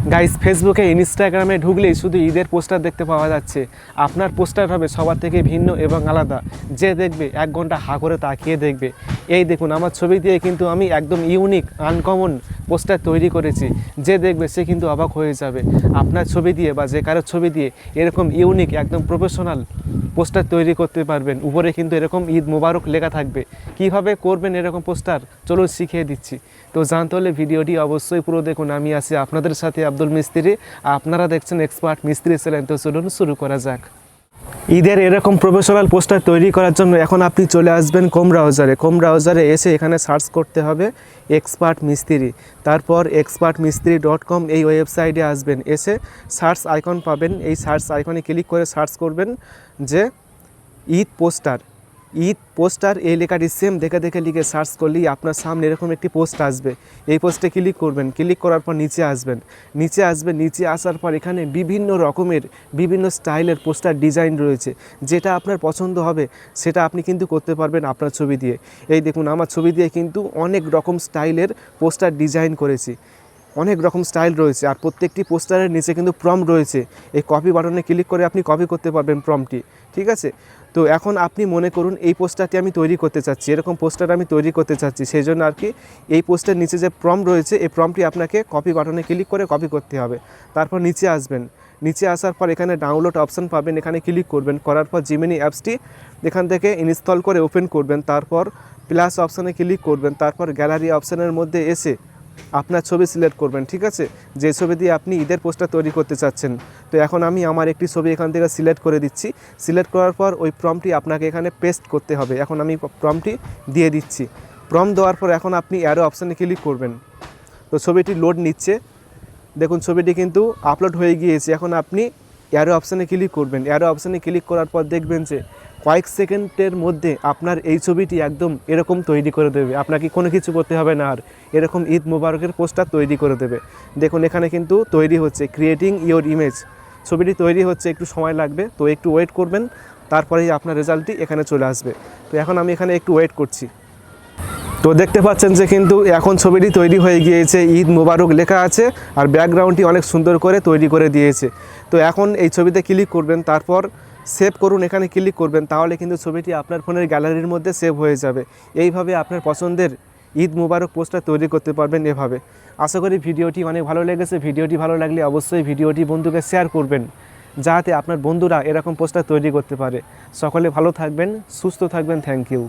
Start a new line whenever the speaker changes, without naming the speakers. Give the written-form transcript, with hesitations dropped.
Guys, ফেসবুকে ইনস্টাগ্রামে ঢুকলেই শুধু ঈদের পোস্টার দেখতে পাওয়া যাচ্ছে। আপনার পোস্টার হবে সবার থেকে ভিন্ন এবং আলাদা। যে দেখবে 1 ঘন্টা হা করে তাকিয়ে দেখবে। এই দেখুন, আমার ছবি দিয়ে কিন্তু আমি একদম ইউনিক আনকমন পোস্টার তৈরি করেছি। যে দেখবে সে কিন্তু অবাক হয়ে যাবে। আপনার ছবি দিয়ে বা যে কারোর ছবি দিয়ে এরকম ইউনিক একদম প্রফেশনাল পোস্টার তৈরি করতে পারবেন। উপরে কিন্তু এরকম ঈদ মোবারক লেখা থাকবে। কিভাবে করবেন এরকম পোস্টার চলুন শিখিয়ে দিচ্ছি। তো জানতে হলে ভিডিওটি অবশ্যই পুরো দেখুন। আমি আছি আপনাদের সাথে আব্দুল মিস্ত্রি, আপনারা দেখছেন এক্সপার্ট মিস্ত্রি চ্যানেল। তো চলুন শুরু করা যাক। ঈদের এরকম প্রফেশনাল পোস্টার তৈরি করার জন্য এখন আপনি চলে আসবেন ক্রোম ব্রাউজারে এসে এখানে সার্চ করতে হবে এক্সপার্ট মিস্ত্রি। তারপর expertmistri.com এই ওয়েবসাইটে আসবেন, এসে সার্চ আইকন পাবেন। এই সার্চ আইকনে ক্লিক করে সার্চ করবেন যে ঈদ পোস্টার এই লেখাটি সেম দেখে দেখে লিখে সার্চ করলেই আপনার সামনে এরকম একটি পোস্ট আসবে। এই পোস্টে ক্লিক করবেন, ক্লিক করার পর নিচে আসবেন। নিচে আসার পর এখানে বিভিন্ন রকমের বিভিন্ন স্টাইলের পোস্টার ডিজাইন রয়েছে। যেটা আপনার পছন্দ হবে সেটা আপনি কিন্তু করতে পারবেন আপনার ছবি দিয়ে। এই দেখুন, আমার ছবি দিয়ে কিন্তু অনেক রকম স্টাইলের পোস্টার ডিজাইন করেছি। অনেক রকম স্টাইল রয়েছে আর প্রত্যেকটি পোস্টারের নিচে কিন্তু প্রম্পট রয়েছে। এই কপি বাটনে ক্লিক করে আপনি কপি করতে পারবেন প্রম্পটটি, ঠিক আছে। তো এখন আপনি মনে করুন এই পোস্টারটি আমি তৈরি করতে চাচ্ছি, এরকম পোস্টার আমি তৈরি করতে চাচ্ছি। সেই জন্য আর কি এই পোস্টার নিচে যে প্রম্পট রয়েছে এই প্রম্পটটি আপনাকে কপি বাটনে ক্লিক করে কপি করতে হবে। তারপর নিচে আসবেন, নিচে আসার পর এখানে ডাউনলোড অপশান পাবেন, এখানে ক্লিক করবেন। করার পর জিমিনি অ্যাপসটি এখান থেকে ইনস্টল করে ওপেন করবেন। তারপর প্লাস অপশানে ক্লিক করবেন। তারপর গ্যালারি অপশানের মধ্যে এসে আপনার ছবি সিলেক্ট করবেন, ঠিক আছে, যে ছবি দিয়ে আপনি ঈদের পোস্টার তৈরি করতে চাচ্ছেন। তো এখন আমি আমার একটি ছবি এখান থেকে সিলেক্ট করে দিচ্ছি। সিলেক্ট করার পর ওই প্রম্পটটি আপনাকে এখানে পেস্ট করতে হবে। এখন আমি প্রম্পটটি দিয়ে দিচ্ছি। প্রম্পট দেওয়ার পর এখন আপনি অ্যারো অপশানে ক্লিক করবেন। তো ছবিটি লোড নিচ্ছে, দেখুন ছবিটি কিন্তু আপলোড হয়ে গিয়েছে। এখন আপনি অ্যারো অপশানে ক্লিক করবেন। অ্যারো অপশানে ক্লিক করার পর দেখবেন যে কয়েক সেকেন্ডের মধ্যে আপনার এই ছবিটি একদম এরকম তৈরি করে দেবে। আপনাকে কোনো কিছু করতে হবে না, আর এরকম ঈদ মোবারকের পোস্টার তৈরি করে দেবে। দেখুন এখানে কিন্তু তৈরি হচ্ছে, ক্রিয়েটিং ইওর ইমেজ। ছবিটি তৈরি হচ্ছে, একটু সময় লাগবে, তো একটু ওয়েট করবেন। তারপরেই আপনার রেজাল্টটি এখানে চলে আসবে। তো এখন আমি এখানে একটু ওয়েট করছি। তো দেখতে পাচ্ছেন যে কিন্তু এখন ছবিটি তৈরি হয়ে গিয়েছে, ঈদ মোবারক লেখা আছে আর ব্যাকগ্রাউন্ডটি অনেক সুন্দর করে তৈরি করে দিয়েছে। তো এখন এই ছবিতে ক্লিক করবেন, তারপর সেভ করুন এখানে ক্লিক করবেন। তাহলে কিন্তু ছবিটি আপনার ফোনের গ্যালারির মধ্যে সেভ হয়ে যাবে। এইভাবে আপনার পছন্দের ঈদ মোবারক পোস্টার তৈরি করতে পারবেন এভাবে। আশা করি ভিডিওটি অনেক ভালো লেগেছে। ভিডিওটি ভালো লাগলে অবশ্যই ভিডিওটি বন্ধুকে শেয়ার করবেন, যাতে আপনার বন্ধুরা এরকম পোস্টার তৈরি করতে পারে। সকলে ভালো থাকবেন, সুস্থ থাকবেন। Thank you.